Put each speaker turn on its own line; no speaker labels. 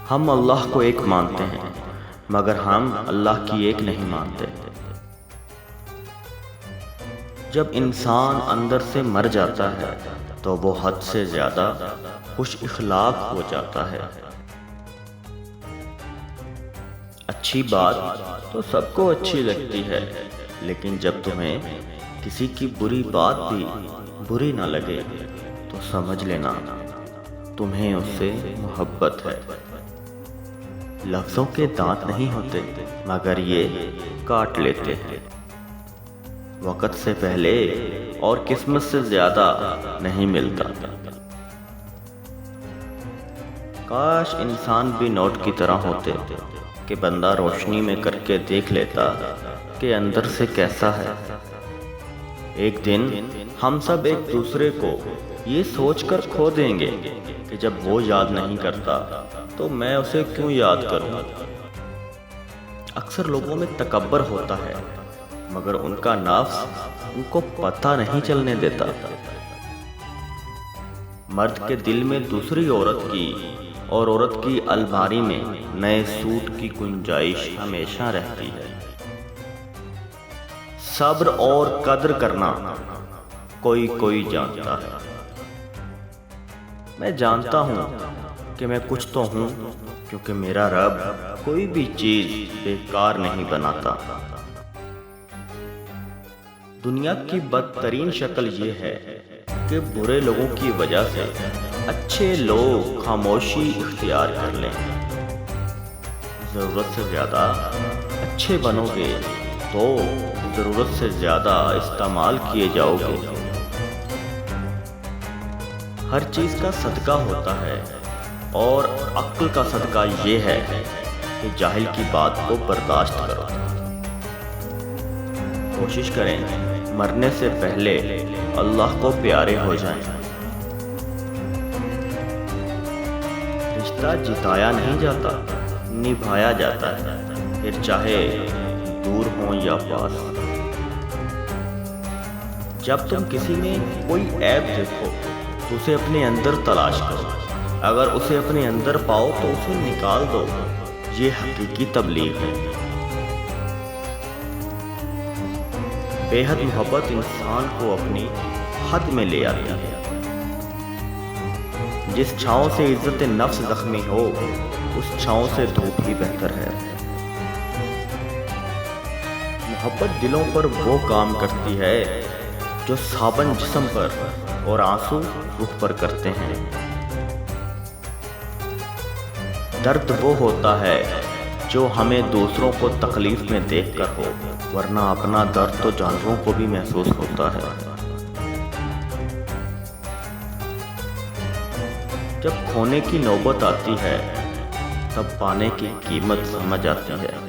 ہم اللہ کو ایک مانتے ہیں مگر ہم اللہ کی ایک نہیں مانتے۔ جب انسان اندر سے مر جاتا ہے تو وہ حد سے زیادہ خوش اخلاق ہو جاتا ہے۔ اچھی بات تو سب کو اچھی لگتی ہے، لیکن جب تمہیں کسی کی بری بات بھی بری نہ لگے تو سمجھ لینا تمہیں اس سے محبت ہے۔ لفظوں کے دانت نہیں ہوتے مگر یہ کاٹ لیتے ہیں۔ وقت سے پہلے اور قسمت سے زیادہ نہیں ملتا۔ کاش انسان بھی نوٹ کی طرح ہوتے کہ بندہ روشنی میں کر کے دیکھ لیتا کہ اندر سے کیسا ہے۔ ایک دن ہم سب ایک دوسرے کو یہ سوچ کر کھو دیں گے کہ جب وہ یاد نہیں کرتا تو میں اسے کیوں یاد کروں۔ اکثر لوگوں میں تکبر ہوتا ہے مگر ان کا نفس ان کو پتہ نہیں چلنے دیتا۔ مرد کے دل میں دوسری عورت کی اور عورت کی الماری میں نئے سوٹ کی گنجائش ہمیشہ رہتی ہے۔ صبر اور قدر کرنا کوئی کوئی جانتا ہے۔ میں جانتا ہوں کہ میں کچھ تو ہوں، کیونکہ میرا رب کوئی بھی چیز بیکار نہیں بناتا۔ دنیا کی بدترین شکل یہ ہے کہ برے لوگوں کی وجہ سے اچھے لوگ خاموشی اختیار کر لیں۔ ضرورت سے زیادہ اچھے بنو گے تو ضرورت سے زیادہ استعمال کیے جاؤ گے۔ ہر چیز کا صدقہ ہوتا ہے اور عقل کا صدقہ یہ ہے کہ جاہل کی بات کو برداشت کرو۔ کوشش کریں مرنے سے پہلے اللہ کو پیارے ہو جائیں۔ رشتہ جتایا نہیں جاتا، نبھایا جاتا ہے، پھر چاہے دور ہوں یا پاس۔ جب تم کسی میں کوئی عیب دیکھو تو اسے اپنے اندر تلاش کرو، اگر اسے اپنے اندر پاؤ تو اسے نکال دو۔ یہ حقیقی تبلیغ ہے۔ بے حد محبت انسان کو اپنی حد میں لے آتی ہے۔ جس چھاؤں سے عزت نفس زخمی ہو اس چھاؤں سے دھوپ ہی بہتر ہے۔ محبت دلوں پر وہ کام کرتی ہے جو صابن جسم پر اور آنسو روح پر کرتے ہیں۔ درد وہ ہوتا ہے جو ہمیں دوسروں کو تکلیف میں دیکھ کر ہو، ورنہ اپنا درد تو جانوروں کو بھی محسوس ہوتا ہے۔ جب کھونے کی نوبت آتی ہے تب پانے کی قیمت سمجھ آتی ہے۔